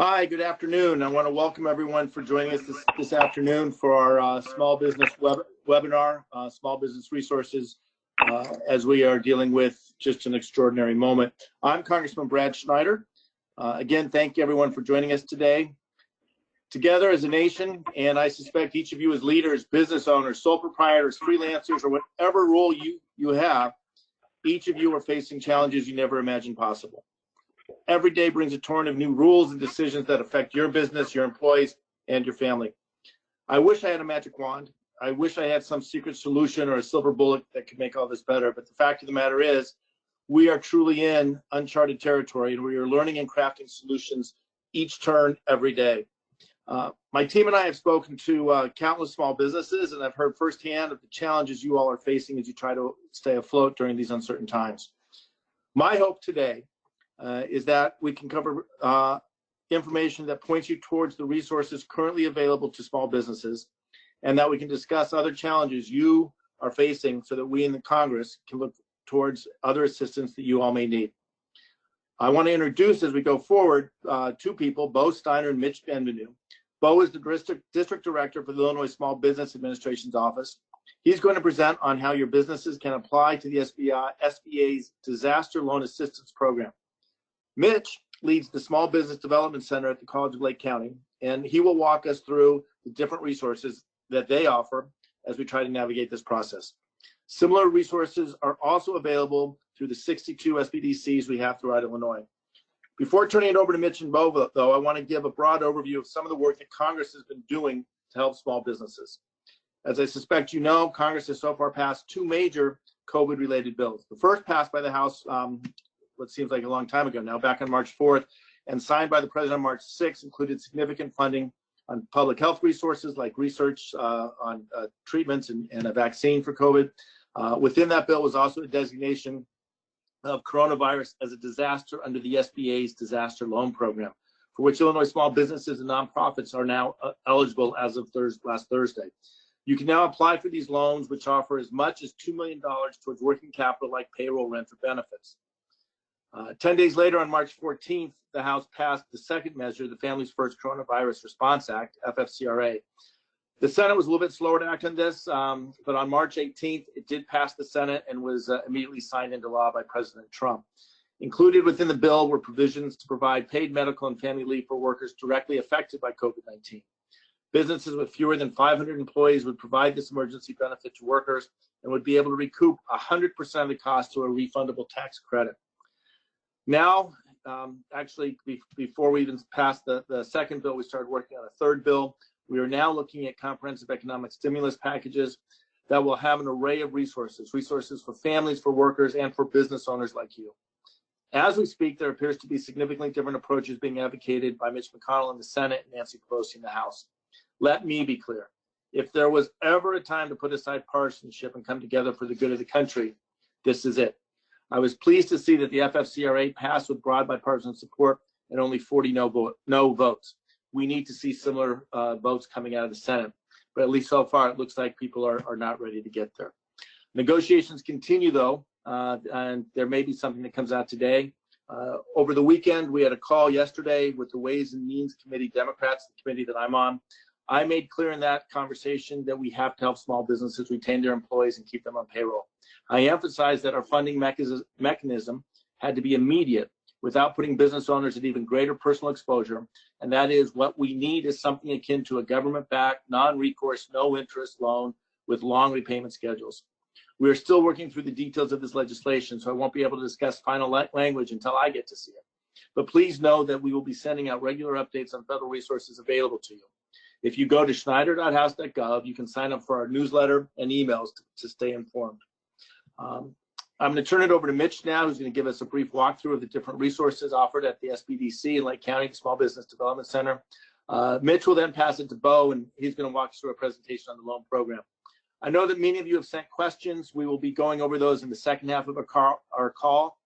Hi, good afternoon. I want to welcome everyone for joining us this afternoon for our small business webinar, Small Business Resources, as we are dealing with just an extraordinary moment. I'm Congressman Brad Schneider. Again, thank you everyone for joining us today. Together as a nation, and I suspect each of you as leaders, business owners, sole proprietors, freelancers, or whatever role you have, each of you are facing challenges you never imagined possible. Every day brings a torrent of new rules and decisions that affect your business, your employees, and your family. I wish I had a magic wand. I wish I had some secret solution or a silver bullet that could make all this better. But the fact of the matter is, we are truly in uncharted territory, and we are learning and crafting solutions each turn every day. My team and I have spoken to countless small businesses, and I've heard firsthand of the challenges you all are facing as you try to stay afloat during these uncertain times. My hope today is that we can cover information that points you towards the resources currently available to small businesses, and that we can discuss other challenges you are facing so that we in the Congress can look towards other assistance that you all may need. I want to introduce, as we go forward, two people, Bo Steiner and Mitch Benvenu. Bo is the District Director for the Illinois Small Business Administration's office. He's going to present on how your businesses can apply to the SBA's Disaster Loan Assistance Program. Mitch leads the Small Business Development Center at the College of Lake County, and he will walk us through the different resources that they offer as we try to navigate this process. Similar resources are also available through the 62 SBDCs we have throughout Illinois. Before turning it over to Mitch and Bo, though, I want to give a broad overview of some of the work that Congress has been doing to help small businesses. As I suspect you know, Congress has so far passed two major COVID-related bills. The first passed by the House what seems like a long time ago now, back on March 4th, and signed by the President on March 6th, included significant funding on public health resources like research on treatments and a vaccine for COVID. Within that bill was also a designation of coronavirus as a disaster under the SBA's Disaster Loan Program, for which Illinois small businesses and nonprofits are now eligible as of last Thursday. You can now apply for these loans, which offer as much as $2 million towards working capital like payroll, rent, or benefits. 10 days later, on March 14th, the House passed the second measure, the Families First Coronavirus Response Act, FFCRA. The Senate was a little bit slower to act on this, but on March 18th, it did pass the Senate and was immediately signed into law by President Trump. Included within the bill were provisions to provide paid medical and family leave for workers directly affected by COVID-19. Businesses with fewer than 500 employees would provide this emergency benefit to workers and would be able to recoup 100% of the cost through a refundable tax credit. Now, actually, before we even passed the second bill, we started working on a third bill. We are now looking at comprehensive economic stimulus packages that will have an array of resources for families, for workers, and for business owners like you. As we speak, there appears to be significantly different approaches being advocated by Mitch McConnell in the Senate and Nancy Pelosi in the House. Let me be clear. If there was ever a time to put aside partisanship and come together for the good of the country, this is it. I was pleased to see that the FFCRA passed with broad bipartisan support and only 40 no votes. We need to see similar votes coming out of the Senate, but at least so far it looks like people are not ready to get there. Negotiations continue though, and there may be something that comes out today. Over the weekend, we had a call yesterday with the Ways and Means Committee Democrats, the committee that I'm on. I made clear in that conversation that we have to help small businesses retain their employees and keep them on payroll. I emphasized that our funding mechanism had to be immediate without putting business owners at even greater personal exposure, and that is what we need is something akin to a government-backed, non-recourse, no-interest loan with long repayment schedules. We are still working through the details of this legislation, so I won't be able to discuss final language until I get to see it. But please know that we will be sending out regular updates on federal resources available to you. If you go to schneider.house.gov, you can sign up for our newsletter and emails to stay informed. I'm going to turn it over to Mitch now, who's going to give us a brief walkthrough of the different resources offered at the SBDC and Lake County Small Business Development Center. Mitch will then pass it to Bo, and he's going to walk us through a presentation on the loan program. I know that many of you have sent questions. We will be going over those in the second half of our call.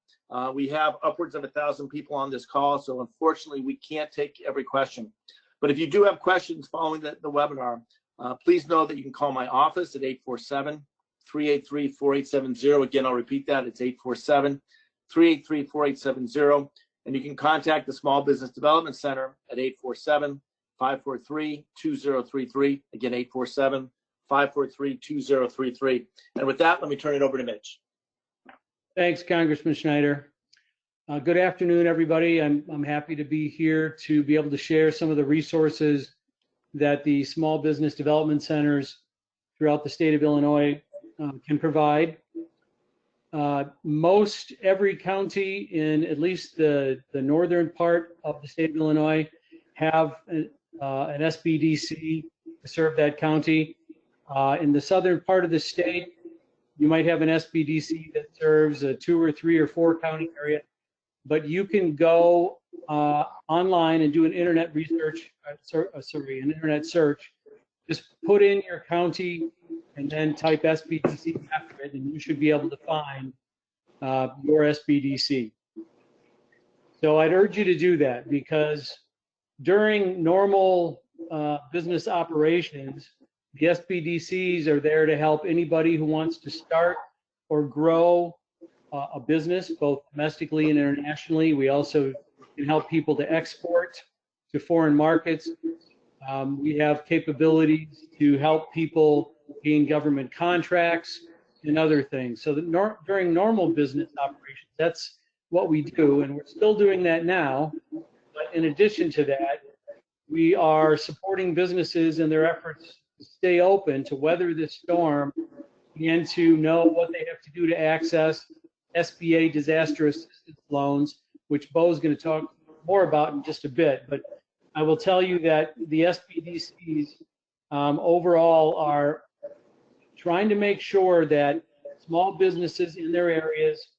We have upwards of 1,000 people on this call, so unfortunately we can't take every question. But if you do have questions following the webinar, please know that you can call my office at 847-383-4870. Again, I'll repeat that. It's 847-383-4870. And you can contact the Small Business Development Center at 847-543-2033. Again, 847-543-2033. And with that, let me turn it over to Mitch. Thanks, Congressman Schneider. Good afternoon, everybody. I'm happy to be here to be able to share some of the resources that the small business development centers throughout the state of Illinois can provide. Most every county in at least the northern part of the state of Illinois have an SBDC to serve that county. In the southern part of the state, you might have an SBDC that serves a 2 or 3 or 4 county area, but you can go online and do an internet research, an internet search. Just put in your county and then type SBDC after it, and you should be able to find your SBDC. So I'd urge you to do that, because during normal business operations, the SBDCs are there to help anybody who wants to start or grow a business, both domestically and internationally. We also can help people to export to foreign markets. We have capabilities to help people gain government contracts and other things. So that during normal business operations, that's what we do, and we're still doing that now. But in addition to that, we are supporting businesses in their efforts to stay open, to weather this storm, and to know what they have to do to access SBA disaster assistance loans, which Bo is going to talk more about in just a bit. But I will tell you that the SBDCs overall are trying to make sure that small businesses in their areas,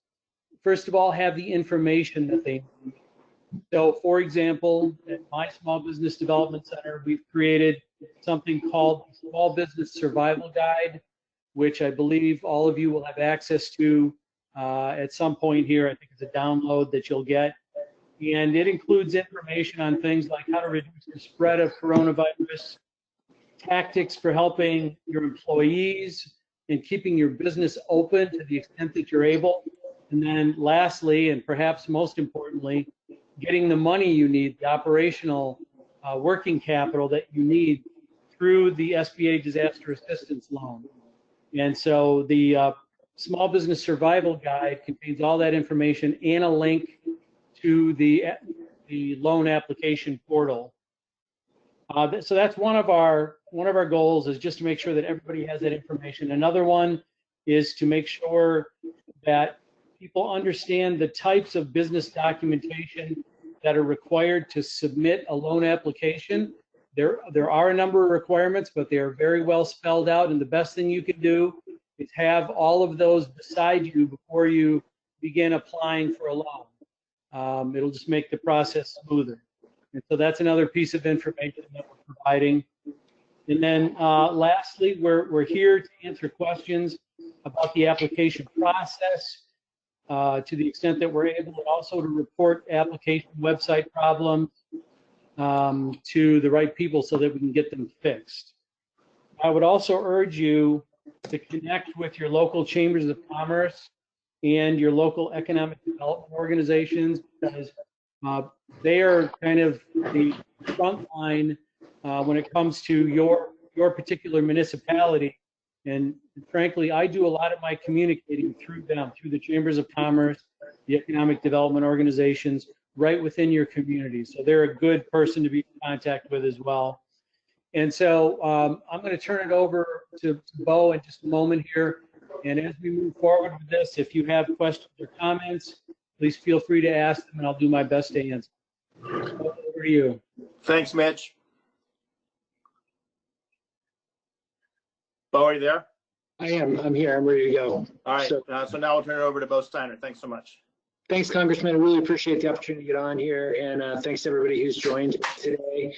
first of all, have the information that they need. So, for example, at my Small Business Development Center, we've created something called the Small Business Survival Guide, which I believe all of you will have access to at some point here. I think it's a download that you'll get. And it includes information on things like how to reduce the spread of coronavirus, tactics for helping your employees and keeping your business open to the extent that you're able. And then lastly, and perhaps most importantly, getting the money you need, the operational working capital that you need through the SBA disaster assistance loan. And so the Small Business Survival Guide contains all that information and a link to the loan application portal. So that's one of our goals, is just to make sure that everybody has that information. Another one is to make sure that people understand the types of business documentation that are required to submit a loan application. There are a number of requirements, but they are very well spelled out, and the best thing you can do is have all of those beside you before you begin applying for a loan. It'll just make the process smoother. And so that's another piece of information that we're providing. And then lastly, we're here to answer questions about the application process to the extent that we're able, and also to report application website problems to the right people so that we can get them fixed. I would also urge you to connect with your local chambers of commerce and your local economic development organizations, because they are kind of the front line when it comes to your particular municipality. And frankly, I do a lot of my communicating through them, through the chambers of commerce, the economic development organizations, right within your community. So they're a good person to be in contact with as well. And so I'm going to turn it over to Bo in just a moment here. And as we move forward with this, if you have questions or comments, please feel free to ask them, and I'll do my best to answer. Over to you. Thanks, Mitch. Bo, are you there? I am. I'm here. I'm ready to go. All right. So now I'll turn it over to Bo Steiner. Thanks so much. Thanks, Congressman. I really appreciate the opportunity to get on here, and thanks to everybody who's joined today.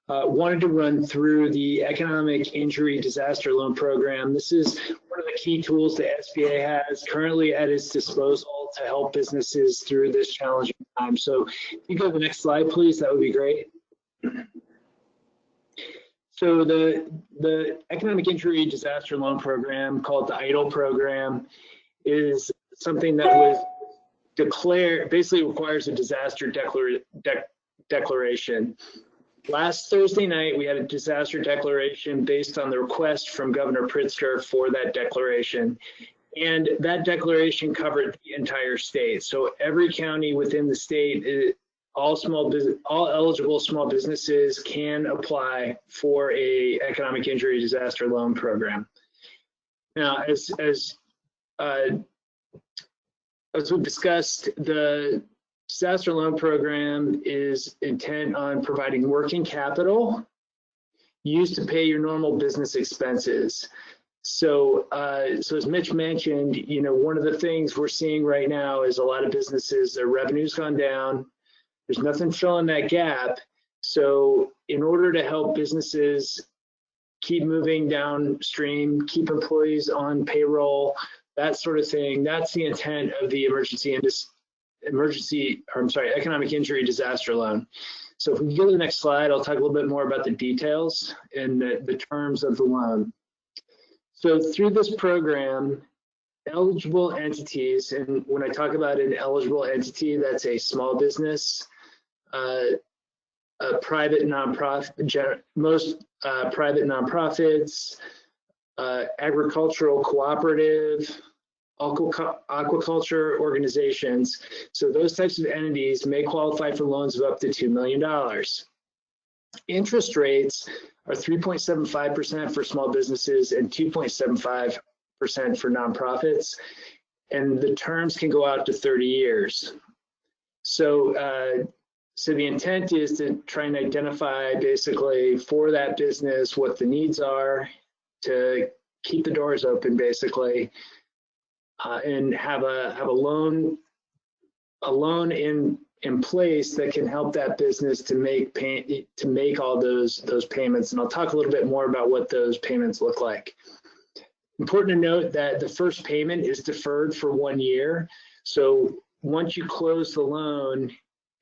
Wanted to run through the Economic Injury Disaster Loan Program. This is one of the key tools the SBA has currently at its disposal to help businesses through this challenging time. So if you go to the next slide, please, that would be great. So the Economic Injury Disaster Loan Program, called the EIDL program, is something that was basically requires a disaster declaration. Last Thursday night, we had a disaster declaration based on the request from Governor Pritzker for that declaration. And that declaration covered the entire state. So every county within the state, all eligible small businesses can apply for a economic injury disaster loan program. Now, as we've discussed, the disaster loan program is intent on providing working capital used to pay your normal business expenses. So, as Mitch mentioned, one of the things we're seeing right now is a lot of businesses, their revenue's gone down. There's nothing filling that gap. So in order to help businesses keep moving downstream, keep employees on payroll, that sort of thing, that's the intent of the economic injury disaster loan. So if we can go to the next slide, I'll talk a little bit more about the details and the terms of the loan. So through this program, eligible entities, and when I talk about an eligible entity, that's a small business, a private nonprofit, most private nonprofits, agricultural cooperative, aquaculture organizations. So those types of entities may qualify for loans of up to $2 million. Interest rates are 3.75% for small businesses and 2.75% for nonprofits, and the terms can go out to 30 years. So, so the intent is to try and identify basically for that business what the needs are to keep the doors open, basically, and have a loan in place that can help that business to make all those payments. And I'll talk a little bit more about what those payments look like. Important to note that the first payment is deferred for 1 year. So once you close the loan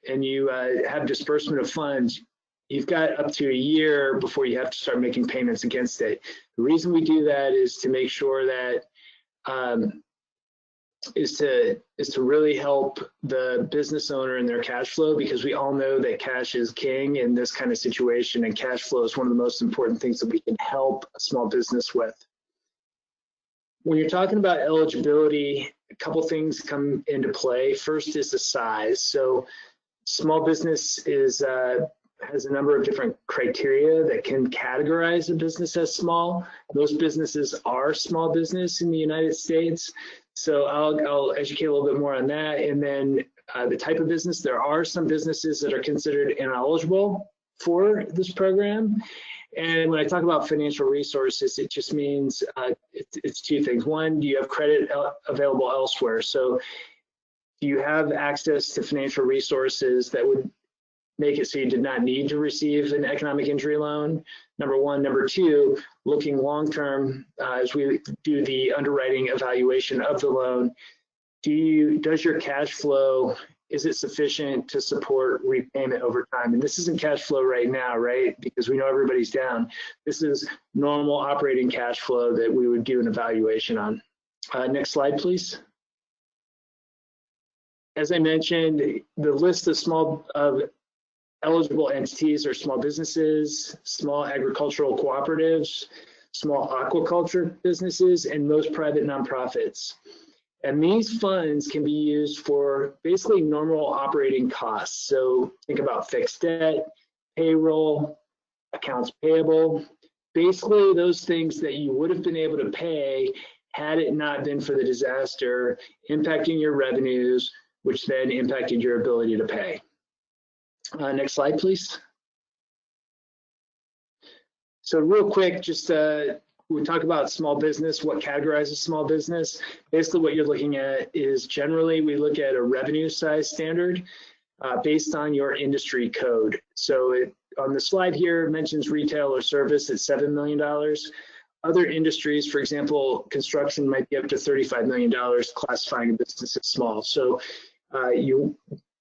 and you have disbursement of funds, you've got up to a year before you have to start making payments against it. The reason we do that is to make sure that is to really help the business owner in their cash flow, because we all know that cash is king in this kind of situation, and cash flow is one of the most important things that we can help a small business with. When you're talking about eligibility, a couple things come into play. First is the size. So small business has a number of different criteria that can categorize a business as small. Most businesses are small business in the United States. So I'll educate a little bit more on that. And then the type of business, there are some businesses that are considered ineligible for this program. And when I talk about financial resources, it just means it's two things. One, do you have credit available elsewhere? So do you have access to financial resources that would make it so you did not need to receive an economic injury loan? Number one. Number two, looking long-term as we do the underwriting evaluation of the loan, does your cash flow, is it sufficient to support repayment over time? And this isn't cash flow right now, right? Because we know everybody's down. This is normal operating cash flow that we would do an evaluation on. Next slide, please. As I mentioned, the list of eligible entities are small businesses, small agricultural cooperatives, small aquaculture businesses, and most private nonprofits. And these funds can be used for basically normal operating costs. So think about fixed debt, payroll, accounts payable, basically those things that you would have been able to pay had it not been for the disaster, impacting your revenues, which then impacted your ability to pay. Next slide, please. So real quick, just we talk about small business, what categorizes small business. Basically what you're looking at is generally we look at a revenue size standard based on your industry code. So on the slide here, it mentions retail or service at $7 million. Other industries, for example, construction might be up to $35 million, classifying a business as small. So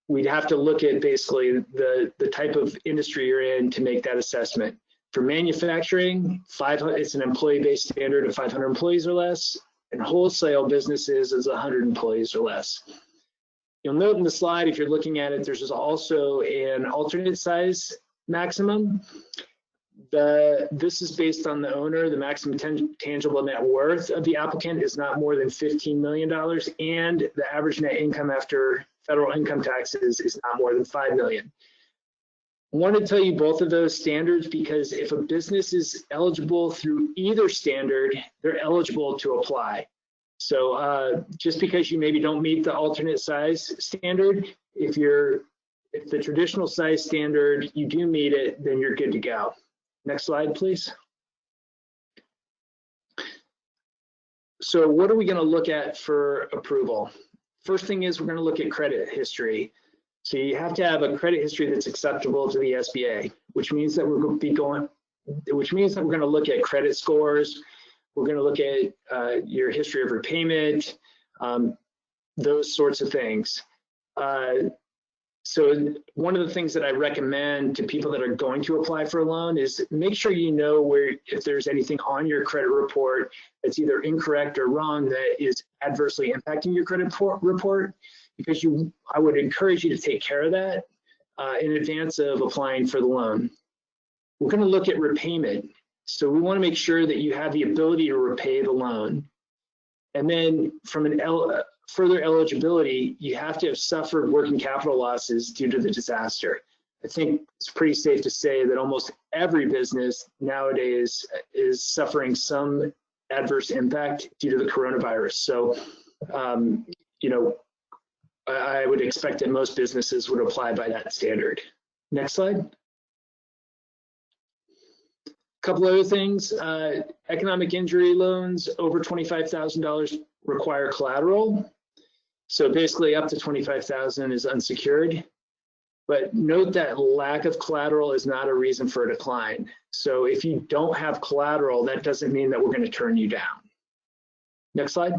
we'd have to look at basically the type of industry you're in to make that assessment. For manufacturing, it's an employee-based standard of 500 employees or less, and wholesale businesses is 100 employees or less. You'll note in the slide, if you're looking at it, there's also an alternate size maximum. This is based on the owner. The maximum tangible net worth of the applicant is not more than $15 million, and the average net income after federal income taxes is not more than $5 million. I want to tell you both of those standards because if a business is eligible through either standard, they're eligible to apply. So just because you maybe don't meet the alternate size standard, if the traditional size standard, you do meet it, then you're good to go. Next slide, please. So what are we going to look at for approval? First thing is we're going to look at credit history. So you have to have a credit history that's acceptable to the SBA, which means that we're going to look at credit scores. We're going to look at your history of repayment, those sorts of things. So one of the things that I recommend to people that are going to apply for a loan is make sure you know if there's anything on your credit report that's either incorrect or wrong that is adversely impacting your credit report, because I would encourage you to take care of that in advance of applying for the loan. We're going to look at repayment. So we want to make sure that you have the ability to repay the loan. And then from further eligibility, you have to have suffered working capital losses due to the disaster. I think it's pretty safe to say that almost every business nowadays is suffering some adverse impact due to the coronavirus. So, you know, I would expect that most businesses would apply by that standard. Next slide. A couple other things, economic injury loans over $25,000 require collateral. So basically up to $25,000 is unsecured. But note that lack of collateral is not a reason for a decline. So if you don't have collateral, that doesn't mean that we're going to turn you down. Next slide.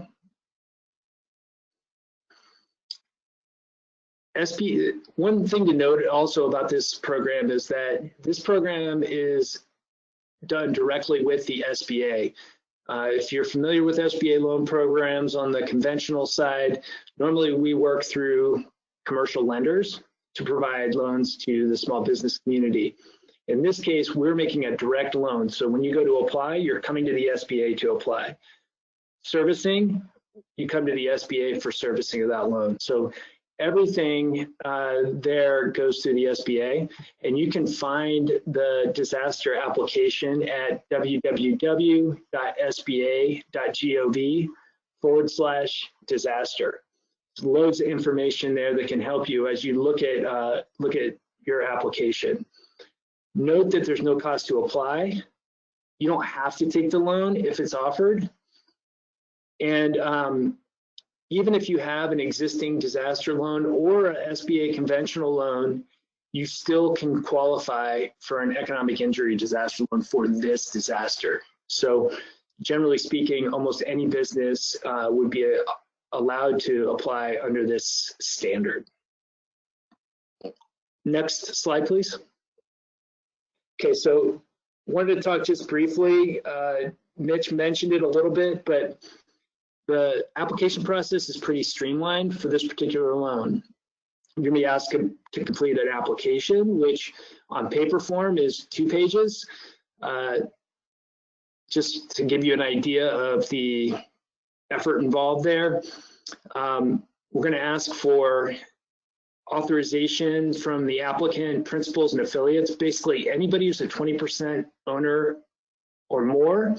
One thing to note also about this program is that this program is done directly with the SBA. If you're familiar with SBA loan programs on the conventional side, normally we work through commercial lenders to provide loans to the small business community. In this case, we're making a direct loan. So when you go to apply, you're coming to the SBA to apply. Servicing, you come to the SBA for servicing of that loan. So everything there goes through the SBA, and you can find the disaster application at www.sba.gov/disaster. There's loads of information there that can help you as you look at your application. Note that there's no cost to apply. You don't have to take the loan if it's offered. And even if you have an existing disaster loan or an SBA conventional loan, you still can qualify for an economic injury disaster loan for this disaster. So generally speaking, almost any business would be allowed to apply under this standard. Next slide, please. Okay, so wanted to talk just briefly. Mitch mentioned it a little bit, but the application process is pretty streamlined for this particular loan. You're going to be asked to complete an application, which on paper form is 2 pages. Just to give you an idea of the effort involved there, we're going to ask for authorization from the applicant, principals, and affiliates. Basically, anybody who's a 20% owner or more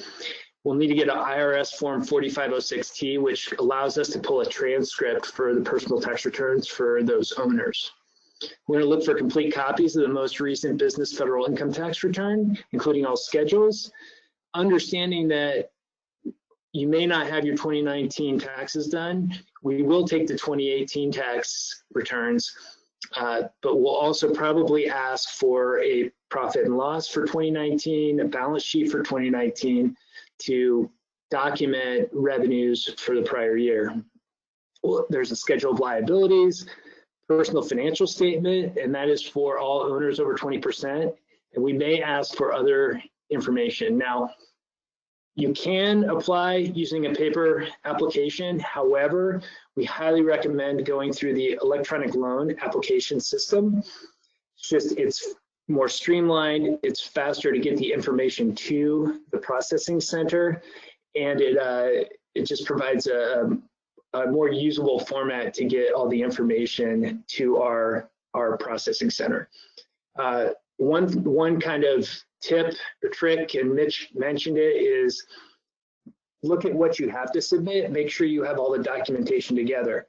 will need to get an IRS form 4506T, which allows us to pull a transcript for the personal tax returns for those owners. We're going to look for complete copies of the most recent business federal income tax return, including all schedules, understanding that you may not have your 2019 taxes done. We will take the 2018 tax returns, but we'll also probably ask for a profit and loss for 2019, a balance sheet for 2019 to document revenues for the prior year. Well, there's a schedule of liabilities, personal financial statement, and that is for all owners over 20%. And we may ask for other information. Now, You can apply using a paper application. However, we highly recommend going through the electronic loan application system. It's more streamlined, it's faster to get the information to the processing center, and it just provides a more usable format to get all the information to our processing center. One kind of tip or trick, and Mitch mentioned it, is look at what you have to submit. Make sure you have all the documentation together.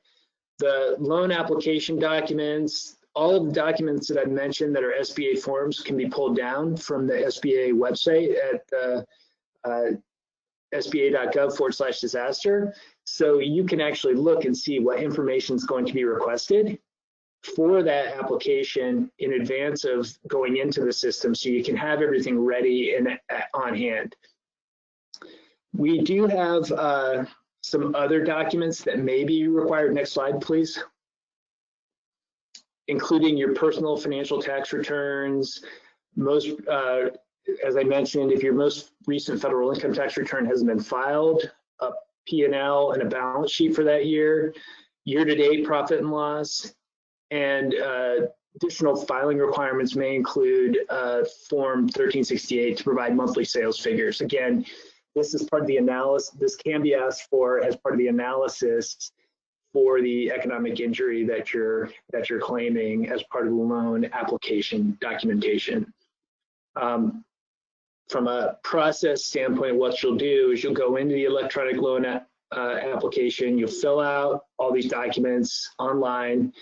The loan application documents, all of the documents that I've mentioned that are SBA forms can be pulled down from the SBA website at sba.gov/disaster. So you can actually look and see what information is going to be requested for that application in advance of going into the system, so you can have everything ready and on hand. We do have some other documents that may be required. Next slide, please. Including your personal financial tax returns. Most, as I mentioned, if your most recent federal income tax return hasn't been filed, a P&L and a balance sheet for that year, year-to-date profit and loss, and additional filing requirements may include Form 1368 to provide monthly sales figures. Again, this is part of the analysis. This can be asked for as part of the analysis for the economic injury that you're claiming as part of the loan application documentation. From a process standpoint, what you'll do is you'll go into the electronic loan application, you'll fill out all these documents online,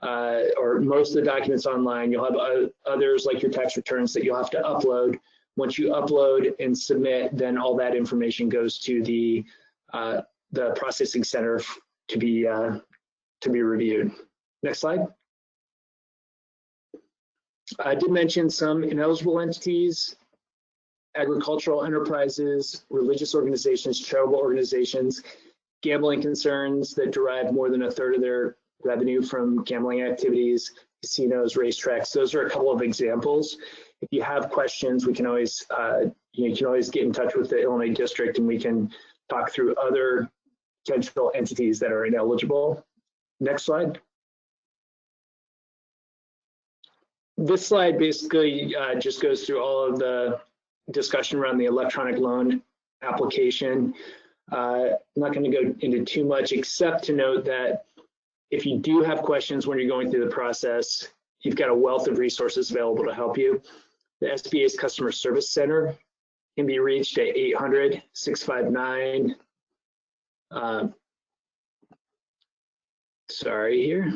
or most of the documents online. You'll have others like your tax returns that you'll have to upload. Once you upload and submit, then all that information goes to the processing center to be reviewed. Next slide. I did mention some ineligible entities, agricultural enterprises, religious organizations, charitable organizations, gambling concerns that derive more than 1/3 of their revenue from gambling activities, casinos, racetracks. Those are a couple of examples. If you have questions, we can always, you can always get in touch with the Illinois district and we can talk through other potential entities that are ineligible. Next slide. This slide basically just goes through all of the discussion around the electronic loan application. I'm not going to go into too much except to note that if you do have questions when you're going through the process, you've got a wealth of resources available to help you. The SBA's Customer Service Center can be reached at 800-659, sorry here,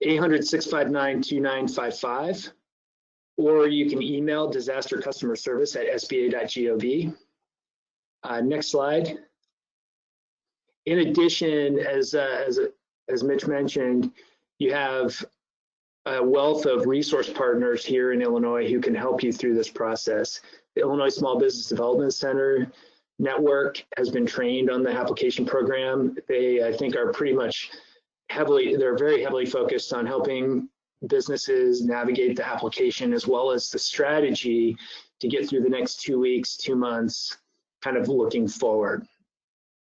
800-659-2955, or you can email disastercustomerservice@sba.gov. Next slide. In addition, as Mitch mentioned, you have a wealth of resource partners here in Illinois who can help you through this process. The Illinois Small Business Development Center network has been trained on the application program. They, I think, are pretty much they're very heavily focused on helping businesses navigate the application as well as the strategy to get through the next 2 weeks, 2 months, kind of looking forward.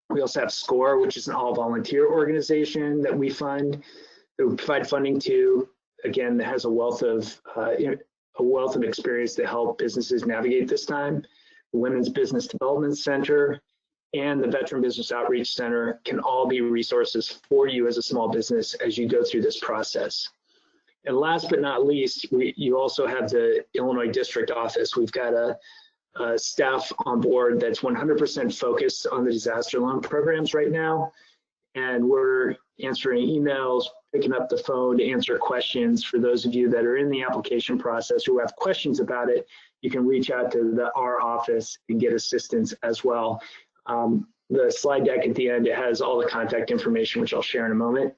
We also have SCORE, which is an all-volunteer organization that we fund, that we provide funding to. Again, that has a wealth of experience to help businesses navigate this time. The Women's Business Development Center and the Veteran Business Outreach Center can all be resources for you as a small business as you go through this process. And last but not least, you also have the Illinois District Office. We've got a staff on board that's 100% focused on the disaster loan programs right now. And we're answering emails, picking up the phone to answer questions. For those of you that are in the application process who have questions about it, you can reach out to our office and get assistance as well. The slide deck at the end, it has all the contact information, which I'll share in a moment.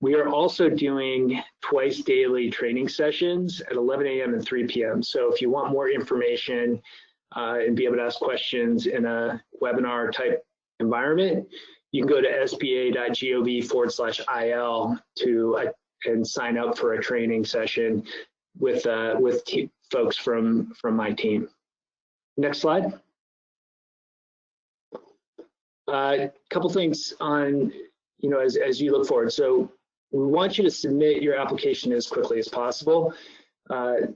We are also doing twice daily training sessions at 11 a.m. and 3 p.m. So if you want more information and be able to ask questions in a webinar type environment, you can go to sba.gov/il and sign up for a training session with folks from my team. Next slide. A couple things on, as you look forward. So we want you to submit your application as quickly as possible.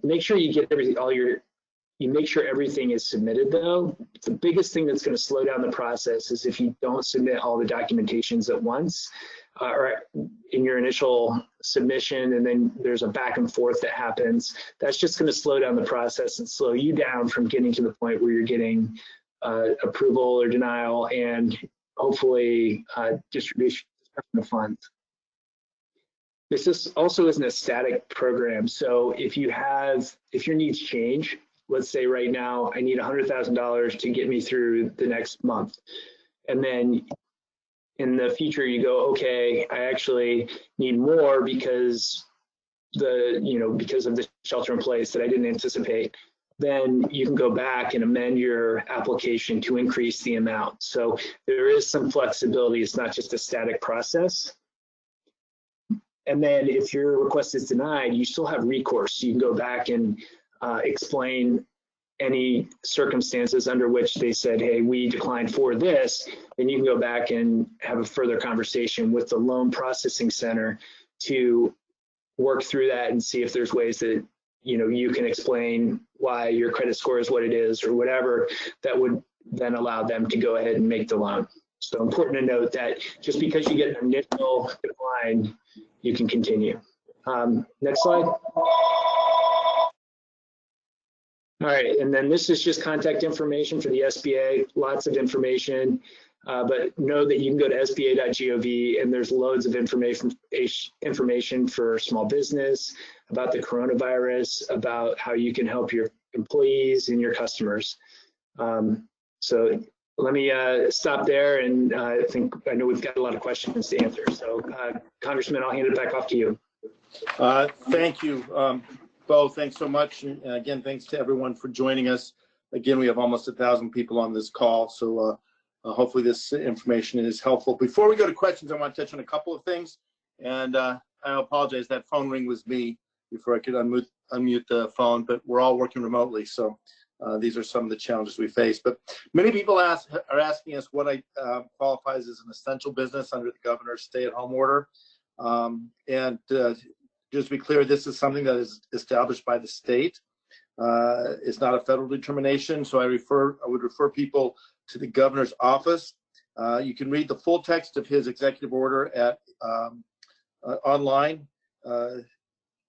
Make sure you get everything, you make sure everything is submitted though. The biggest thing that's going to slow down the process is if you don't submit all the documentations at once or in your initial submission, and then there's a back and forth that happens. That's just going to slow down the process and slow you down from getting to the point where you're getting approval or denial and hopefully distribution of funds. This also isn't a static program. So if your needs change, let's say right now I need $100,000 to get me through the next month. And then in the future you go, okay, I actually need more because of the shelter in place that I didn't anticipate. Then you can go back and amend your application to increase the amount. So there is some flexibility. It's not just a static process. And then if your request is denied, you still have recourse. You can go back and explain any circumstances under which they said, hey, we declined for this, then you can go back and have a further conversation with the loan processing center to work through that and see if there's ways that you can explain why your credit score is what it is or whatever that would then allow them to go ahead and make the loan. So important to note that just because you get an initial decline, you can continue. Next slide. All right, and then this is just contact information for the SBA, lots of information, but know that you can go to sba.gov and there's loads of information for small business, about the coronavirus, about how you can help your employees and your customers. So let me stop there, and I know we've got a lot of questions to answer. So Congressman, I'll hand it back off to you. Thank you. Bo, thanks so much. And again, thanks to everyone for joining us. Again, we have almost 1,000 people on this call, so hopefully this information is helpful. Before we go to questions, I want to touch on a couple of things. And I apologize, that phone ring was me before I could unmute the phone, but we're all working remotely, so these are some of the challenges we face. But many people are asking us what qualifies as an essential business under the governor's stay-at-home order. Just to be clear, this is something that is established by the state. It's not a federal determination, so I would refer people to the governor's office. You can read the full text of his executive order at online.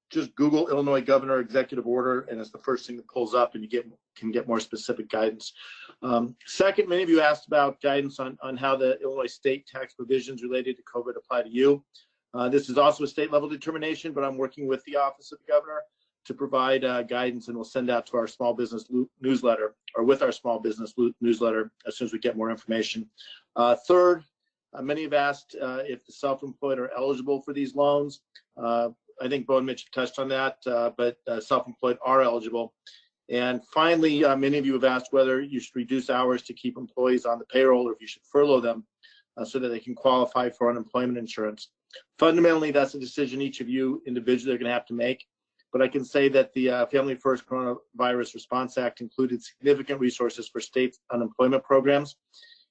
Just Google Illinois Governor Executive Order, and it's the first thing that pulls up, and you can get more specific guidance. Second, many of you asked about guidance on how the Illinois state tax provisions related to COVID apply to you. This is also a state level determination, but I'm working with the Office of the Governor to provide guidance, and we'll send out to our small business newsletter, or with our small business newsletter, as soon as we get more information. Third, many have asked if the self-employed are eligible for these loans. I think Bo and Mitch touched on that, but self-employed are eligible. And finally, many of you have asked whether you should reduce hours to keep employees on the payroll, or if you should furlough them so that they can qualify for unemployment insurance. Fundamentally, that's a decision each of you individually are going to have to make. But I can say that the Family First Coronavirus Response Act included significant resources for state unemployment programs.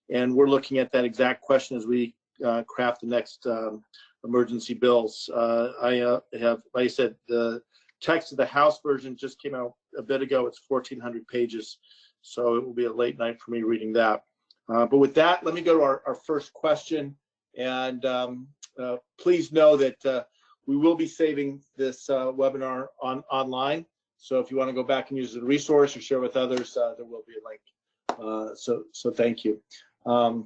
And we're looking at that exact question as we craft the next emergency bills. I have, like I said, the text of the House version just came out a bit ago. It's 1,400 pages. So it will be a late night for me reading that. But with that, let me go to our first question. And please know that we will be saving this webinar online. So if you want to go back and use the resource or share with others, there will be a link. So thank you. I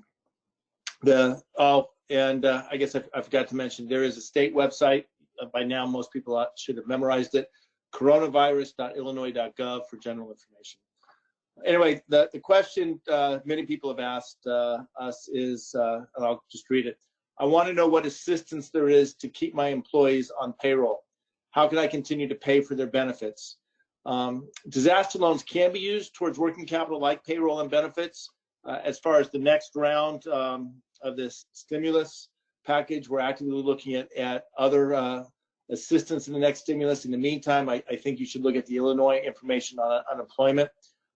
guess I forgot to mention, there is a state website. By now, most people should have memorized it, coronavirus.illinois.gov for general information. Anyway, the question many people have asked us is, and I'll just read it. I want to know what assistance there is to keep my employees on payroll. How can I continue to pay for their benefits? Disaster loans can be used towards working capital like payroll and benefits. As far as the next round of this stimulus package, we're actively looking at other assistance in the next stimulus. In the meantime, I think you should look at the Illinois information on unemployment.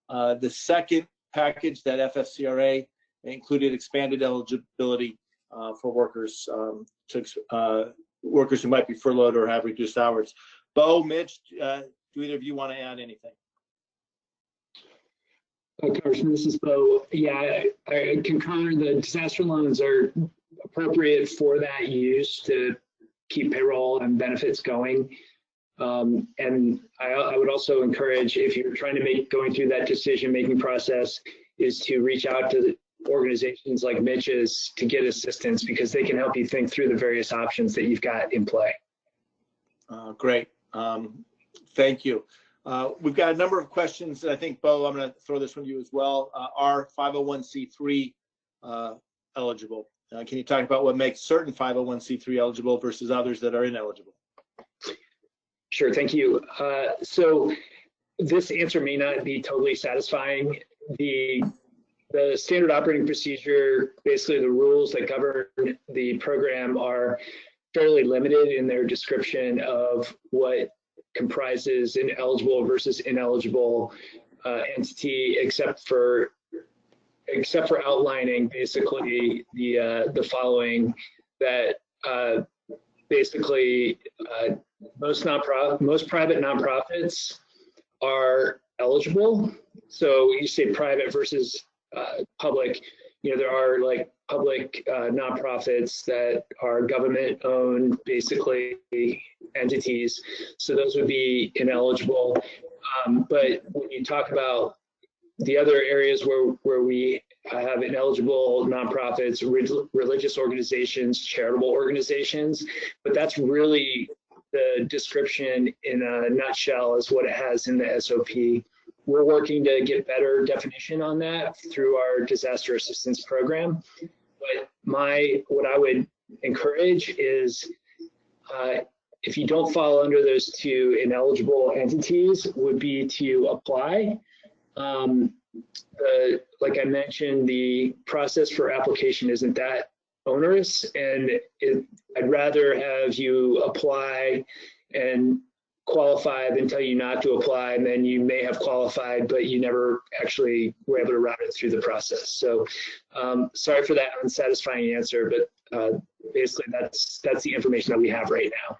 The second package that FFCRA included expanded eligibility for workers workers who might be furloughed or have reduced hours. Bo, Mitch, do either of you want to add anything? Congressman, this is Bo. Yeah, I concur. The disaster loans are appropriate for that use to keep payroll and benefits going. And I would also encourage, if you're trying to going through that decision-making process, is to reach out to organizations like Mitch's to get assistance, because they can help you think through the various options that you've got in play. Great. Thank you. We've got a number of questions that I think, Bo, I'm going to throw this one to you as well. Are 501c3 eligible? Can you talk about what makes certain 501c3 eligible versus others that are ineligible? Sure, thank you. So this answer may not be totally satisfying. The standard operating procedure, basically the rules that govern the program, are fairly limited in their description of what comprises an eligible versus ineligible entity, except for outlining basically the following: that basically most private nonprofits are eligible. So you say private versus public. You know, there are like public nonprofits that are government-owned, basically, entities. So those would be ineligible. But when you talk about the other areas where we have ineligible nonprofits, religious organizations, charitable organizations, but that's really the description in a nutshell is what it has in the SOP. We're working to get better definition on that through our disaster assistance program. But what I would encourage is, if you don't fall under those two ineligible entities, would be to apply. Like I mentioned, the process for application isn't that onerous, and I'd rather have you apply and qualify than tell you not to apply, and then you may have qualified, but you never actually were able to route it through the process. So sorry for that unsatisfying answer, but basically that's the information that we have right now.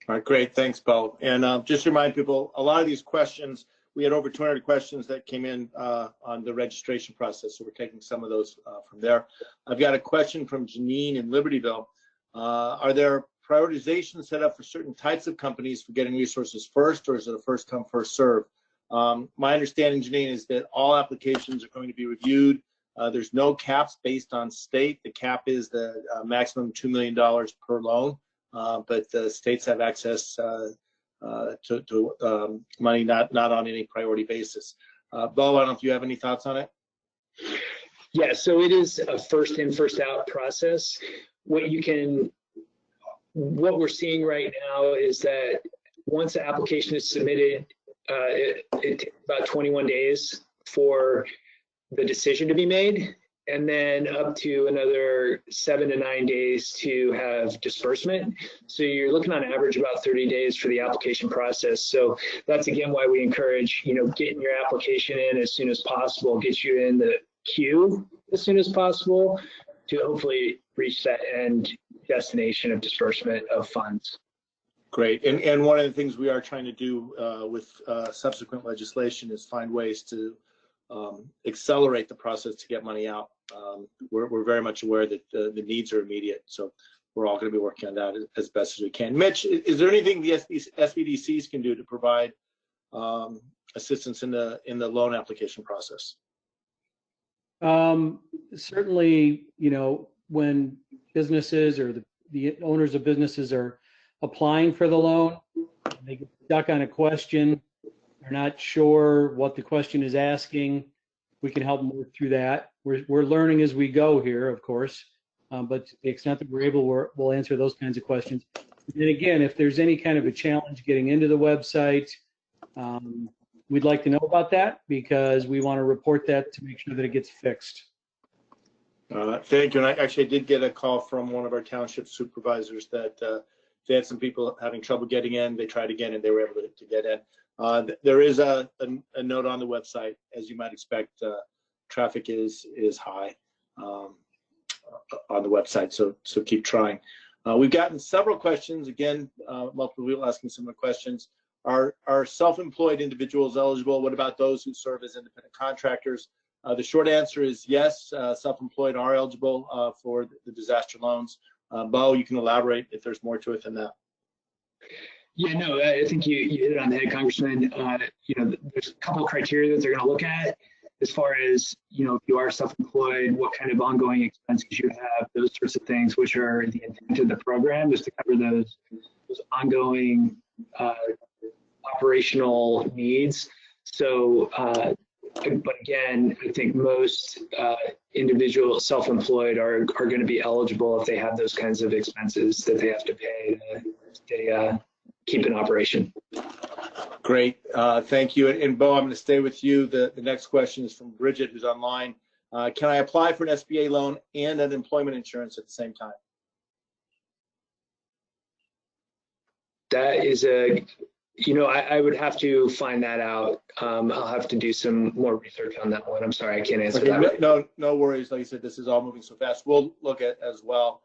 All right, great, thanks, Bo. And just to remind people, a lot of these questions, we had over 200 questions that came in on the registration process, so we're taking some of those from there. I've got a question from Janine in Libertyville. Are there prioritization set up for certain types of companies for getting resources first, or is it a first come, first serve? My understanding, Janine, is that all applications are going to be reviewed. There's no caps based on state. The cap is the maximum $2 million per loan, but the states have access to money not on any priority basis. Bo, I don't know if you have any thoughts on it? Yeah, so it is a first in, first out process. What we're seeing right now is that once the application is submitted, it takes about 21 days for the decision to be made, and then up to another 7 to 9 days to have disbursement. So you're looking on average about 30 days for the application process. So that's again why we encourage, getting your application in as soon as possible, get you in the queue as soon as possible to hopefully reach that end destination of disbursement of funds. Great. And one of the things we are trying to do with subsequent legislation is find ways to accelerate the process to get money out. We're very much aware that the needs are immediate, so we're all going to be working on that as best as we can. Mitch, is there anything the SBDCs can do to provide assistance in the loan application process? Certainly, when businesses or the owners of businesses are applying for the loan, they get stuck on a question, they're not sure what the question is asking, we can help them work through that. We're learning as we go here, of course, but to the extent that we're able, we'll answer those kinds of questions. And again, if there's any kind of a challenge getting into the website, we'd like to know about that, because we want to report that to make sure that it gets fixed. Thank you. And I did get a call from one of our township supervisors that they had some people having trouble getting in. They tried again and they were able to get in. There is a note on the website. As you might expect, traffic is high. on the website. So keep trying. We've gotten several questions. Again, multiple people asking similar questions. Are self-employed individuals eligible? What about those who serve as independent contractors? The short answer is yes, self-employed are eligible for the disaster loans. Bo, you can elaborate if there's more to it than that. Yeah, no, I think you hit it on the head, Congressman. There's a couple of criteria that they're going to look at as far as, if you are self-employed, what kind of ongoing expenses you have, those sorts of things, which are the intent of the program, is to cover those ongoing operational needs. So, but again, I think most individual self-employed are going to be eligible if they have those kinds of expenses that they have to pay to keep in operation. Great, thank you. And Bo, I'm going to stay with you. The next question is from Bridget, who's online. Can I apply for an SBA loan and unemployment insurance at the same time? That is I would have to find that out. I'll have to do some more research on that one. I'm sorry, I can't answer that. No worries. Like I said, this is all moving so fast. We'll look at as well.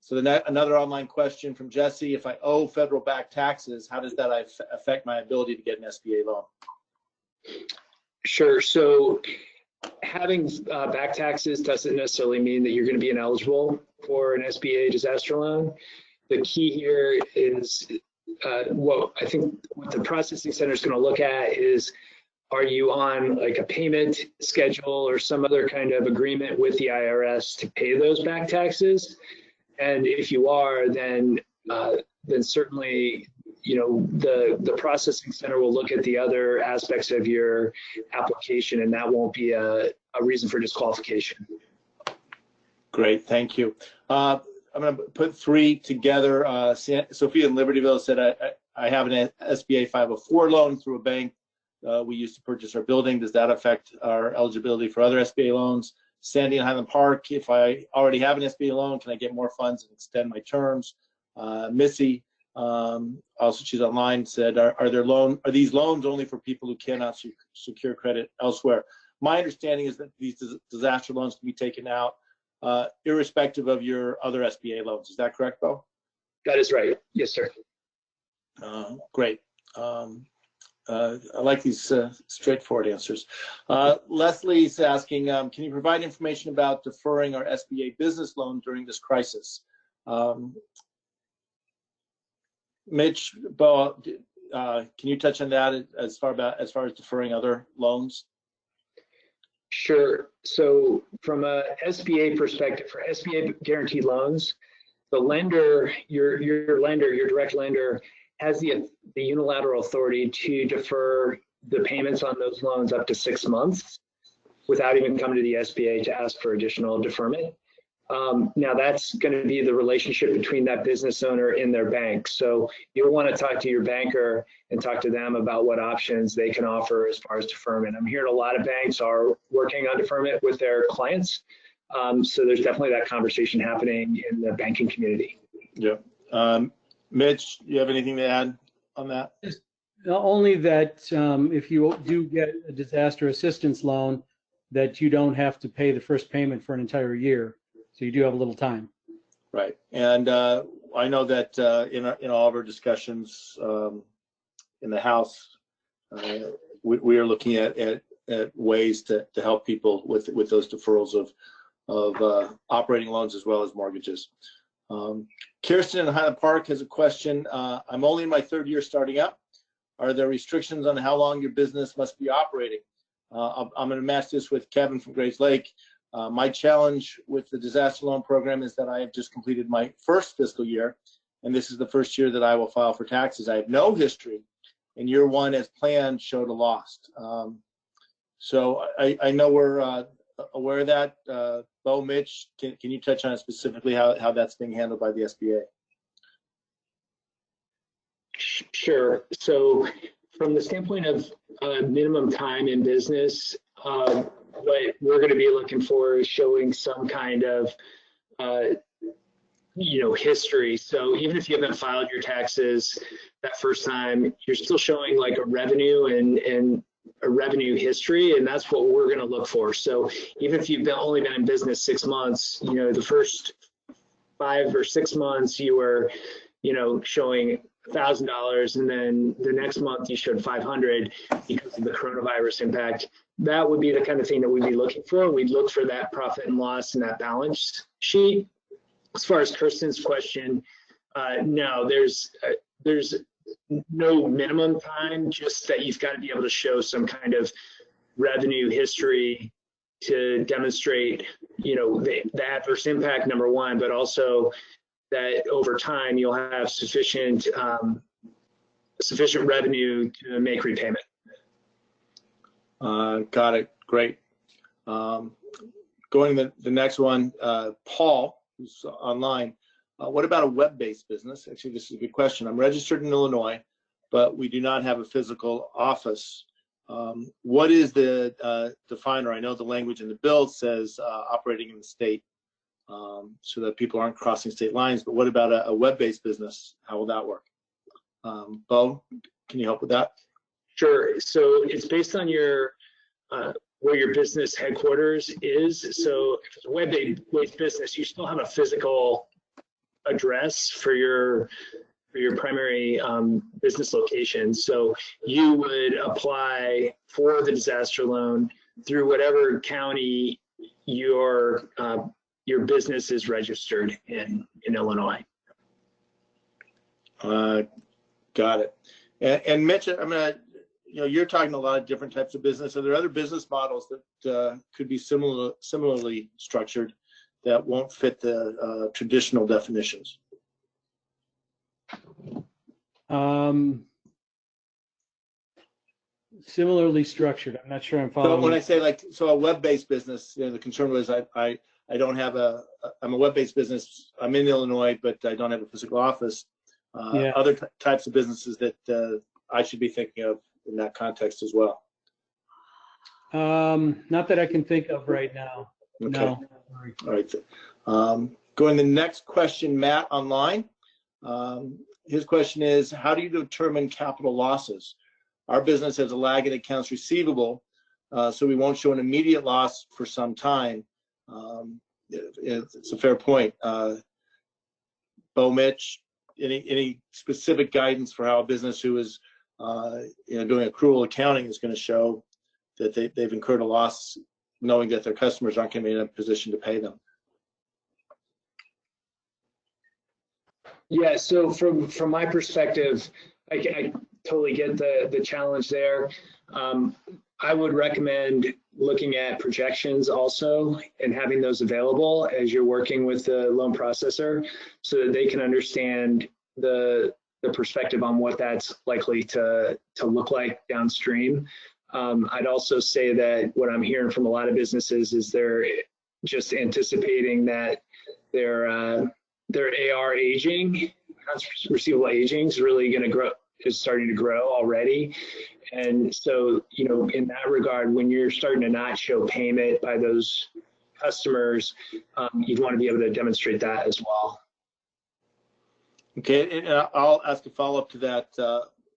So another online question from Jesse. If I owe federal back taxes, how does that affect my ability to get an SBA loan? Sure. So having back taxes doesn't necessarily mean that you're going to be ineligible for an SBA disaster loan. The key here is what the processing center is going to look at is, are you on like a payment schedule or some other kind of agreement with the IRS to pay those back taxes? And if you are, then certainly, the processing center will look at the other aspects of your application, and that won't be a reason for disqualification. Great, thank you. I'm going to put three together. Sophia in Libertyville said, I have an SBA 504 loan through a bank we used to purchase our building. Does that affect our eligibility for other SBA loans? Sandy in Highland Park, if I already have an SBA loan, can I get more funds and extend my terms? Missy, also she's online, said, are these loans only for people who cannot secure credit elsewhere? My understanding is that these disaster loans can be taken out irrespective of your other SBA loans. Is that correct, Bo? That is right. Yes, sir. Great. I like these straightforward answers. Leslie's asking, can you provide information about deferring our SBA business loan during this crisis? Mitch, Bo, can you touch on that as far as deferring other loans? Sure. So from a SBA perspective, for SBA guaranteed loans, the lender, your direct lender, has the unilateral authority to defer the payments on those loans up to 6 months without even coming to the SBA to ask for additional deferment. Now that's going to be the relationship between that business owner and their bank. So you'll want to talk to your banker and talk to them about what options they can offer as far as deferment. I'm hearing a lot of banks are working on deferment with their clients. So there's definitely that conversation happening in the banking community. Yeah. Mitch, you have anything to add on that? Only that if you do get a disaster assistance loan, that you don't have to pay the first payment for an entire year. So you do have a little time. Right. And I know that in all of our discussions in the House, we are looking at ways to help people with those deferrals of operating loans as well as mortgages. Kirsten in Highland Park has a question. I'm only in my 3rd year starting up. Are there restrictions on how long your business must be operating? I'm going to match this with Kevin from Grays Lake. My challenge with the disaster loan program is that I have just completed my 1st fiscal year, and this is the 1st year that I will file for taxes. I have no history, and year 1 as planned showed a loss. So I know we're aware of that. Bo, Mitch, can you touch on it specifically how that's being handled by the SBA? Sure. So from the standpoint of minimum time in business, what we're going to be looking for is showing some kind of history. So even if you haven't filed your taxes that first time, you're still showing like a revenue and a revenue history, and that's what we're going to look for. So even if you've only been in business 6 months, you know, the first 5 or 6 months you were, you know, showing $1,000, and then the next month you showed 500 because of the coronavirus impact. That would be the kind of thing that we'd be looking for. We'd look for that profit and loss and that balance sheet. As far as Kirsten's question, no, there's no minimum time, just that you've got to be able to show some kind of revenue history to demonstrate, you know, the adverse impact, number one, but also that over time you'll have sufficient revenue to make repayment. Got it. Great. Going to the next one, Paul, who's online. What about a web-based business? Actually, this is a good question. I'm registered in Illinois, but we do not have a physical office. What is the definer? I know the language in the bill says operating in the state, so that people aren't crossing state lines, but what about a web-based business? How will that work? Bo, can you help with that? Sure. So it's based on your where your business headquarters is. So if it's a web-based business, you still have a physical address for your primary business location. So you would apply for the disaster loan through whatever county your business is registered in Illinois. Got it. And Mitch, I'm gonna, you know, you're talking a lot of different types of business. Are there other business models that could be similarly structured that won't fit the traditional definitions? Similarly structured. I'm not sure I'm following. So when I say so a web-based business, you know, the concern was I don't have I'm a web-based business. I'm in Illinois, but I don't have a physical office. Yeah. Other types of businesses that I should be thinking of in that context as well. Not that I can think of right now. Okay. No. All right. Going to the next question, Matt online. His question is, how do you determine capital losses? Our business has a lag in accounts receivable, so we won't show an immediate loss for some time. It's a fair point. Bo, Mitch, any specific guidance for how a business who is you know, doing accrual accounting is going to show that they've incurred a loss, knowing that their customers aren't going to be in a position to pay them? Yeah, so from my perspective, I totally get the challenge there. I would recommend looking at projections also and having those available as you're working with the loan processor, so that they can understand the perspective on what that's likely to look like downstream. I'd also say that what I'm hearing from a lot of businesses is they're just anticipating that their AR aging, accounts receivable aging, is really going to grow, is starting to grow already. And so, you know, in that regard, when you're starting to not show payment by those customers, you'd want to be able to demonstrate that as well. Okay, and I'll ask a follow-up to that,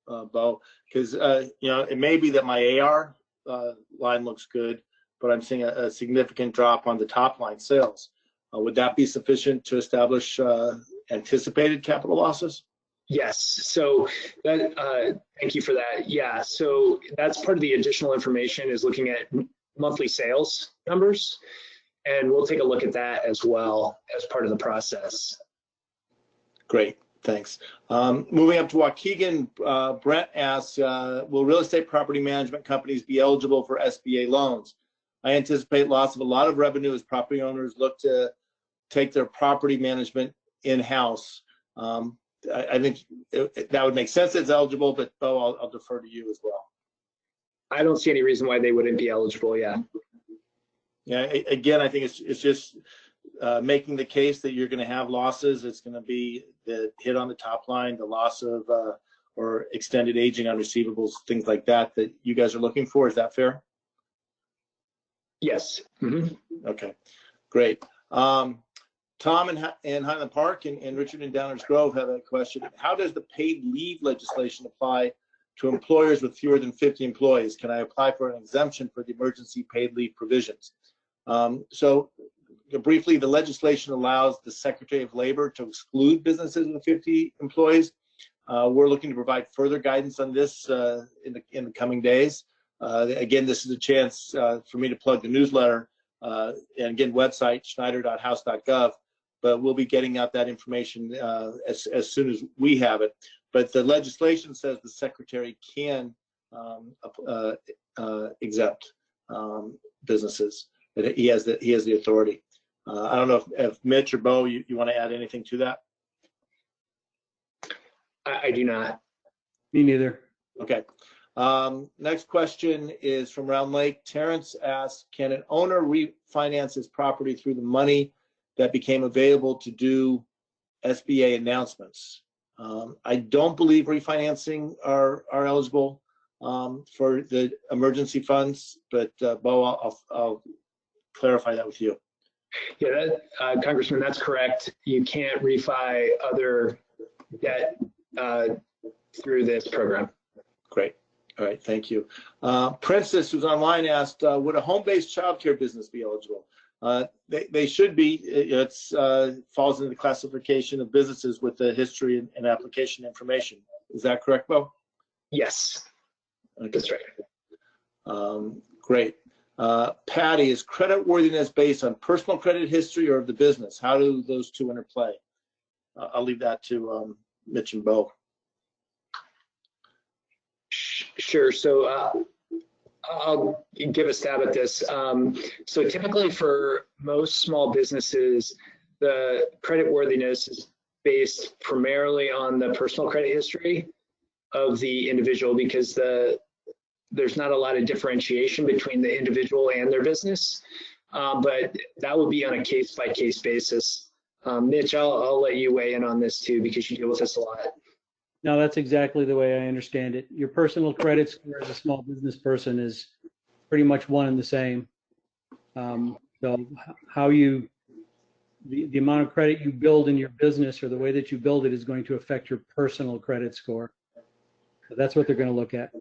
Bo, because you know, it may be that my AR line looks good, but I'm seeing a significant drop on the top line sales. Would that be sufficient to establish anticipated capital losses? Yes, so that, thank you for that. Yeah, so that's part of the additional information, is looking at monthly sales numbers, and we'll take a look at that as well as part of the process. Great, thanks. Moving up to Waukegan, Brent asks, will real estate property management companies be eligible for SBA loans? I anticipate loss of a lot of revenue as property owners look to take their property management in-house. I think that would make sense as eligible, but Bo, I'll defer to you as well. I don't see any reason why they wouldn't be eligible, yeah. Yeah, again, I think it's just making the case that you're going to have losses. It's going to be the hit on the top line, the loss of or extended aging on receivables, things like that you guys are looking for. Is that fair? Yes. Mm-hmm. Okay, great. Tom in Highland Park and Richard in Downers Grove have a question. How does the paid leave legislation apply to employers with fewer than 50 employees. Can I apply for an exemption for the emergency paid leave provisions? So briefly, the legislation allows the Secretary of Labor to exclude businesses with 50 employees. We're looking to provide further guidance on this in the coming days. Again, this is a chance for me to plug the newsletter, and again, website, schneider.house.gov, but we'll be getting out that information as soon as we have it. But the legislation says the Secretary can exempt businesses. He has the authority. I don't know if Mitch or Bo, you want to add anything to that? I do not. Me neither. Okay. Next question is from Round Lake. Terrence asks, can an owner refinance his property through the money that became available to do SBA announcements? I don't believe refinancing are eligible for the emergency funds, but Bo, I'll clarify that with you. Yeah, Congressman, that's correct. You can't refi other debt through this program. Great. All right, thank you. Princess, who's online, asked, would a home-based childcare business be eligible? They should be. It falls into the classification of businesses with the history and application information. Is that correct, Bo? Yes, Okay. that's right. Great. Patty, is creditworthiness based on personal credit history or of the business? How do those two interplay? I'll leave that to Mitch and Bo. Sure. So I'll give a stab at this. So typically for most small businesses, the creditworthiness is based primarily on the personal credit history of the individual, because there's not a lot of differentiation between the individual and their business. But that would be on a case-by-case basis. Mitch, I'll let you weigh in on this too, because you deal with this a lot. No, that's exactly the way I understand it. Your personal credit score as a small business person is pretty much one and the same. So how the amount of credit you build in your business, or the way that you build it, is going to affect your personal credit score. So that's what they're going to look at.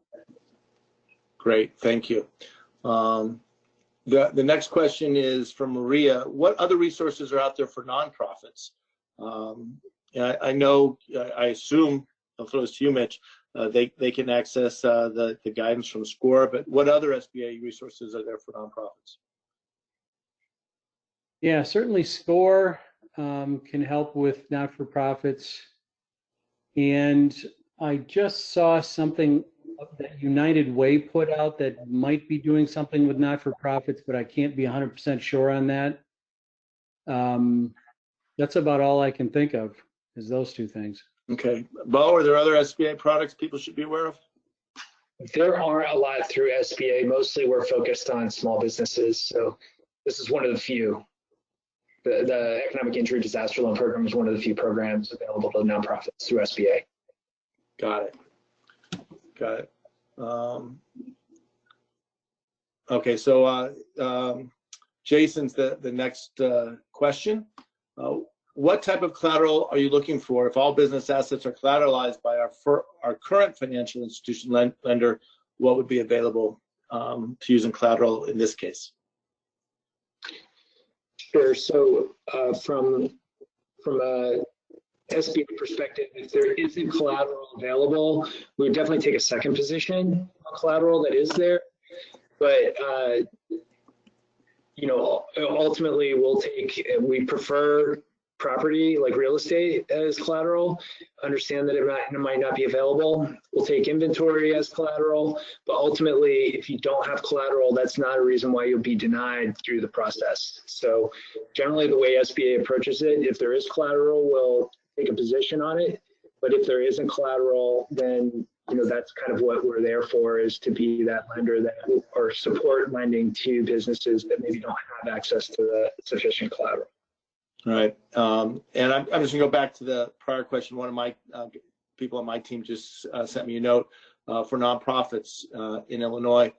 Great, thank you. The next question is from Maria. What other resources are out there for nonprofits? I know, I assume, I'll throw this to you, Mitch, they can access the guidance from SCORE, but what other SBA resources are there for nonprofits? Yeah, certainly SCORE can help with not-for-profits. And I just saw something that United Way put out that might be doing something with not-for-profits, but I can't be 100% sure on that. That's about all I can think of, is those two things. Okay. Bo, are there other SBA products people should be aware of? There aren't a lot through SBA. Mostly we're focused on small businesses. So this is one of the few. The Economic Injury Disaster Loan Program is one of the few programs available to nonprofits through SBA. Got it. Okay, so Jason's the next question. What type of collateral are you looking for if all business assets are collateralized by our current financial institution lender? What would be available to use in collateral in this case? Sure. So from a SBA perspective, if there isn't collateral available, we would definitely take a second position on collateral that is there. But ultimately we prefer property like real estate as collateral. Understand that it might not be available. We'll take inventory as collateral, but ultimately, if you don't have collateral, that's not a reason why you'll be denied through the process. So generally the way SBA approaches it, if there is collateral, we'll take a position on it. But if there isn't collateral, then that's kind of what we're there for, is to be that lender or support lending to businesses that maybe don't have access to the sufficient collateral. All right, and I'm just gonna go back to the prior question. One of my people on my team just sent me a note for nonprofits in Illinois.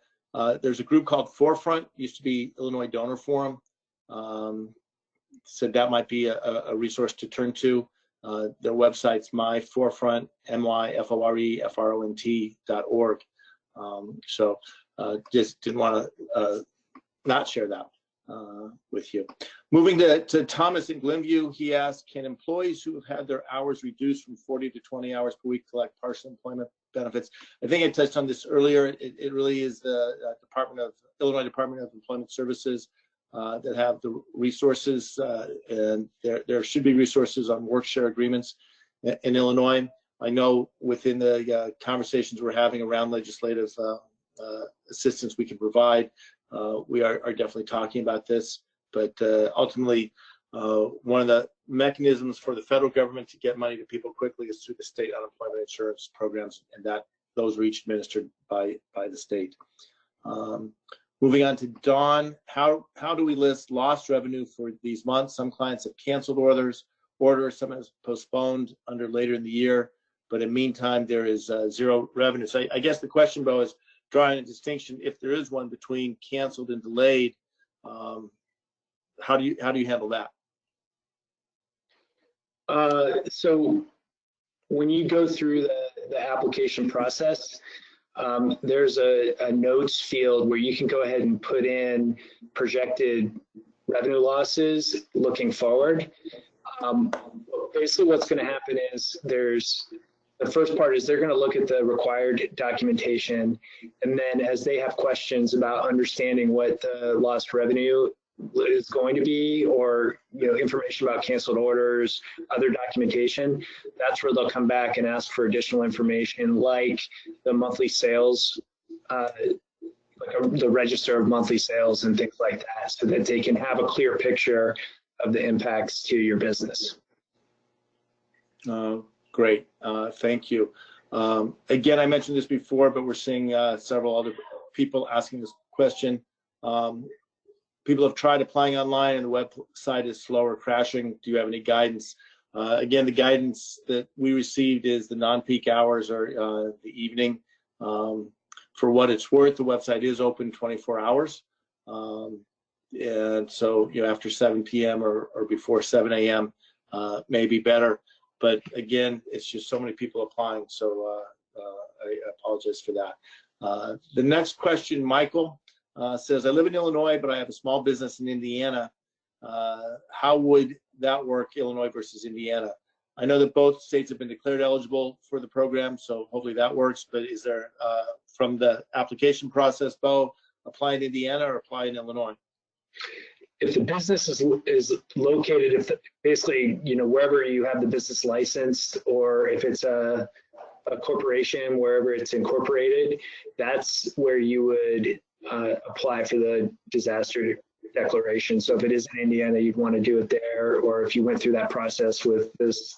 There's a group called Forefront, used to be Illinois Donor Forum. So that might be a resource to turn to. Their website's myforefront, myforefront.org. So just didn't want to not share that with you. Moving to Thomas in Glenview, he asked, can employees who have had their hours reduced from 40 to 20 hours per week collect partial employment benefits? I think I touched on this earlier. It really is the Illinois Department of Employment Services that have the resources, and there should be resources on work share agreements in Illinois. I know within the conversations we're having around legislative assistance we can provide, we are definitely talking about this, but ultimately one of the mechanisms for the federal government to get money to people quickly is through the state unemployment insurance programs, and those are each administered by the state. Moving on to Dawn, how do we list lost revenue for these months? Some clients have canceled orders, some have postponed under later in the year, but in the meantime, there is zero revenue. So I guess the question, Bo, is drawing a distinction, if there is one, between canceled and delayed. How do you handle that? So when you go through the application process, there's a notes field where you can go ahead and put in projected revenue losses looking forward. Basically what's going to happen is the first part is they're going to look at the required documentation, and then as they have questions about understanding what the lost revenue is going to be, or information about canceled orders, other documentation, that's where they'll come back and ask for additional information, like the monthly sales, like the register of monthly sales and things like that, so that they can have a clear picture of the impacts to your business. Great, thank you. Again, I mentioned this before, but we're seeing several other people asking this question. People have tried applying online and the website is slow or crashing. Do you have any guidance? Again, the guidance that we received is the non-peak hours are the evening. For what it's worth, the website is open 24 hours. And so, after 7 p.m. or before 7 a.m. May be better. But again, it's just so many people applying, so I apologize for that. The next question, Michael says, I live in Illinois, but I have a small business in Indiana. How would that work, Illinois versus Indiana? I know that both states have been declared eligible for the program, so hopefully that works, but is there, from the application process, Bo, apply in Indiana or apply in Illinois? If the business is located, basically, wherever you have the business licensed, or if it's a corporation, wherever it's incorporated, that's where you would apply for the disaster declaration. So if it is in Indiana, you'd want to do it there, or if you went through that process with this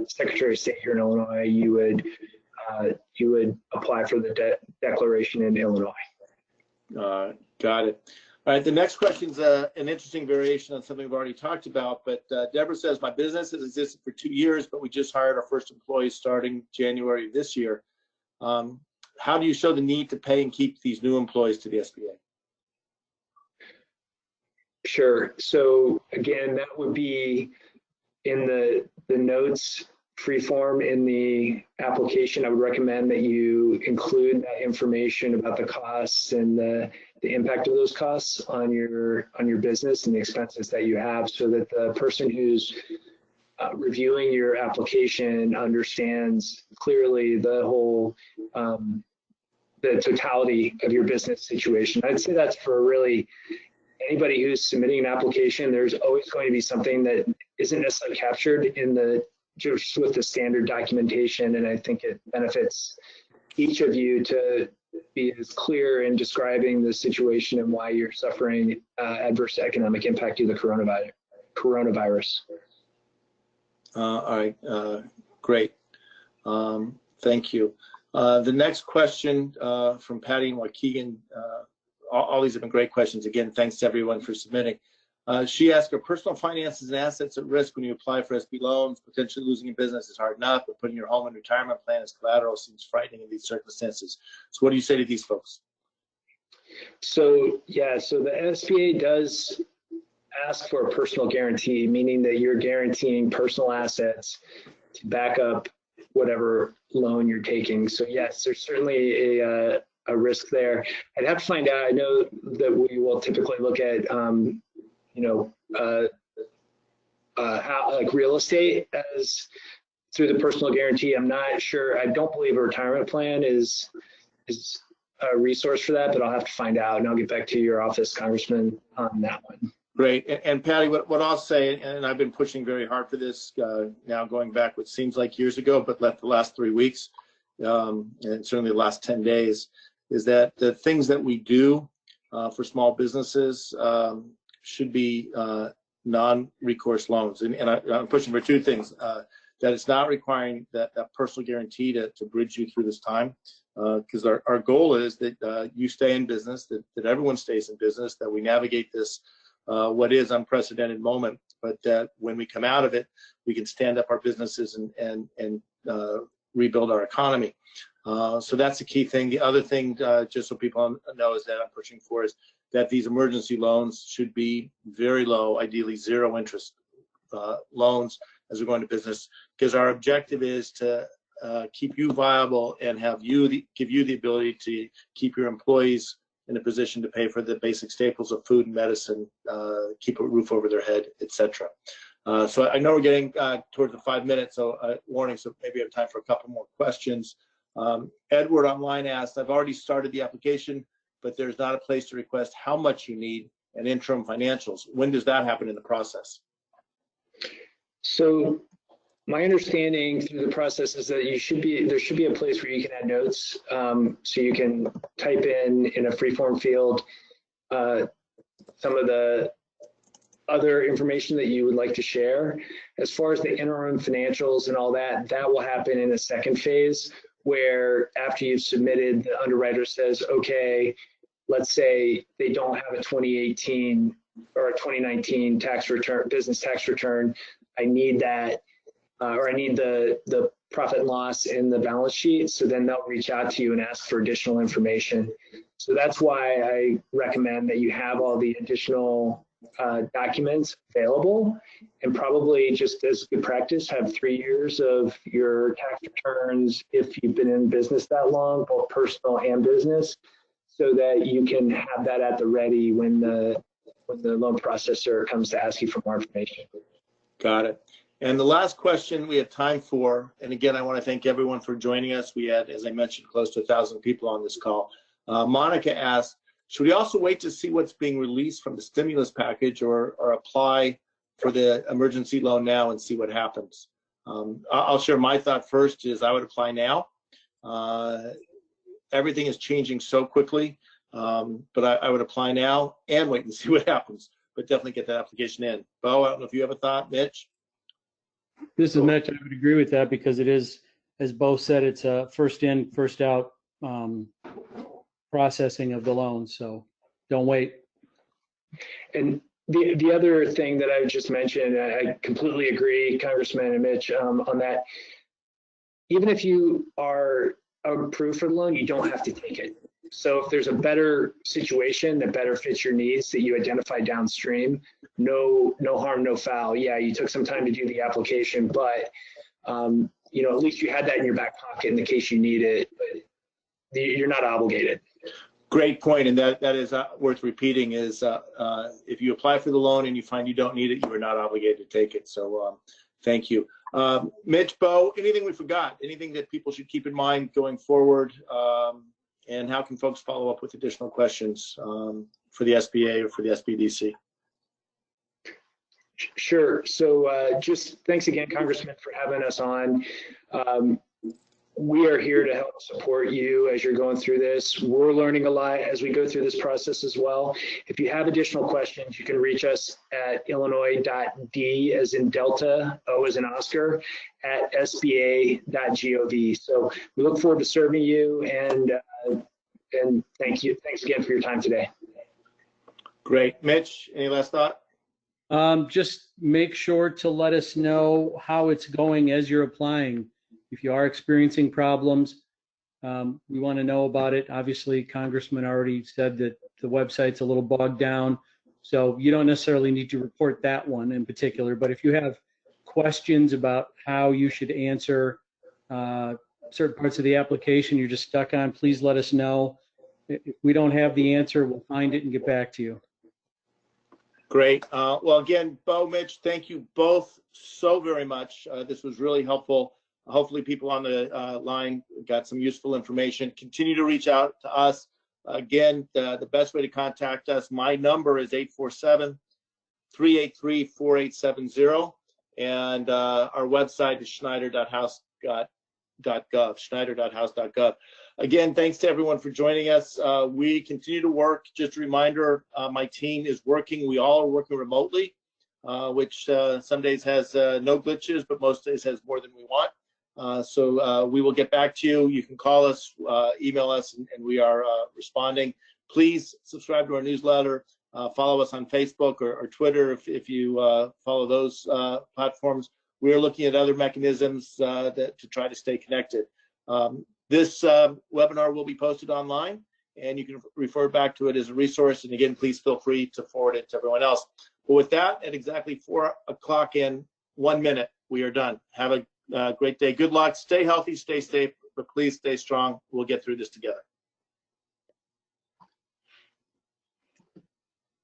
Secretary of State here in Illinois, you would apply for the declaration in Illinois. Got it. All right, the next question is an interesting variation on something we've already talked about, but Deborah says, my business has existed for 2 years, but we just hired our first employees starting January of this year. How do you show the need to pay and keep these new employees to the SBA? Sure. So again, that would be in the notes free form in the application. I would recommend that you include that information about the costs and the impact of those costs on your business and the expenses that you have, so that the person who's reviewing your application understands clearly the whole the totality of your business situation. I'd say that's for really anybody who's submitting an application. There's always going to be something that isn't necessarily captured in just with the standard documentation, and I think it benefits each of you to be as clear in describing the situation and why you're suffering adverse economic impact due to the coronavirus. All right, great. Thank you. The next question from Patty and Waukegan, all these have been great questions. Again, thanks to everyone for submitting. She asked, are personal finances and assets at risk when you apply for SB loans? Potentially losing your business is hard enough, but putting your home and retirement plan as collateral seems frightening in these circumstances. So what do you say to these folks? So yeah, so the SBA does ask for a personal guarantee, meaning that you're guaranteeing personal assets to back up whatever loan you're taking. So yes, there's certainly a risk there. I'd have to find out. I know that we will typically look at, how, like real estate as through the personal guarantee. I'm not sure. I don't believe a retirement plan is a resource for that, but I'll have to find out, and I'll get back to your office, Congressman, on that one. Great. And Patty, what I'll say, and I've been pushing very hard for this now going back what seems like years ago, but the last 3 weeks, and certainly the last 10 days, is that the things that we do for small businesses should be non-recourse loans. And I'm pushing for two things, that it's not requiring that personal guarantee to bridge you through this time. Because our goal is that you stay in business, that everyone stays in business, that we navigate this what is unprecedented moment, but that when we come out of it, we can stand up our businesses and rebuild our economy. So that's the key thing. The other thing, just so people know, is that I'm pushing for is that these emergency loans should be very low, ideally zero interest loans as we're going to business, because our objective is to keep you viable and give you the ability to keep your employees in a position to pay for the basic staples of food and medicine, keep a roof over their head, etc. So I know we're getting towards the 5 minutes, so warning, so maybe I have time for a couple more questions. Edward online asked, I've already started the application, but there's not a place to request how much you need and interim financials. When does that happen in the process? So my understanding through the process is that there should be a place where you can add notes. So you can type in a free-form field some of the other information that you would like to share. As far as the interim financials and all that, that will happen in a second phase, where after you've submitted, the underwriter says, okay, let's say they don't have a 2018 or a 2019 tax return, business tax return. I need that. Or I need the profit and loss in the balance sheet. So then they'll reach out to you and ask for additional information. So that's why I recommend that you have all the additional documents available, and probably just as good practice, have 3 years of your tax returns if you've been in business that long, both personal and business, so that you can have that at the ready when the loan processor comes to ask you for more information. Got it. And the last question we have time for, and again, I want to thank everyone for joining us. We had, as I mentioned, close to 1,000 people on this call. Monica asked, should we also wait to see what's being released from the stimulus package or apply for the emergency loan now and see what happens? I'll share my thought first is I would apply now. Everything is changing so quickly, but I would apply now and wait and see what happens, but definitely get that application in. Bo, I don't know if you have a thought. Mitch? This is Mitch. I would agree with that because it is, as Bo said, it's a first in, first out processing of the loan. So don't wait. And the other thing that I would just mention, I completely agree, Congressman and Mitch, on that. Even if you are approved for the loan, you don't have to take it. So if there's a better situation that better fits your needs that you identify downstream, no harm, no foul. Yeah, you took some time to do the application, but at least you had that in your back pocket in the case you need it. But you're not obligated. Great point, and that is worth repeating. Is if you apply for the loan and you find you don't need it, you are not obligated to take it. So thank you, Mitch, Bo. Anything we forgot? Anything that people should keep in mind going forward? And how can folks follow up with additional questions for the SBA or for the SBDC? Sure. So just thanks again, Congressman, for having us on. We are here to help support you as you're going through this. We're learning a lot as we go through this process as well. If you have additional questions, you can reach us at illinois.d as in Delta, O as in Oscar, at sba.gov. So we look forward to serving you, and thank you. Thanks again for your time today. Great. Mitch, any last thought? Just make sure to let us know how it's going as you're applying. If you are experiencing problems, we want to know about it. Obviously, Congressman already said that the website's a little bogged down, So you don't necessarily need to report that one in particular, but if you have questions about how you should answer certain parts of the application you're just stuck on, please let us know. If we don't have the answer, we'll find it and get back to you. Great. Well, again, Bo, Mitch, thank you both so very much. This was really helpful. Hopefully people on the line got some useful information. Continue to reach out to us. Again, the best way to contact us, my number is 847-383-4870. And our website is schneider.house.gov. Again, thanks to everyone for joining us. We continue to work. Just a reminder, my team is working. We all are working remotely, which some days has no glitches, but most days has more than we want. So we will get back to you. You can call us, email us, and we are responding. Please subscribe to our newsletter. Follow us on Facebook or Twitter if you follow those platforms. We are looking at other mechanisms to try to stay connected. This webinar will be posted online, and you can refer back to it as a resource. And again, please feel free to forward it to everyone else. But with that, at exactly 4 o'clock in 1 minute, we are done. Have a great day. Good luck. Stay healthy, stay safe, but please stay strong. We'll get through this together.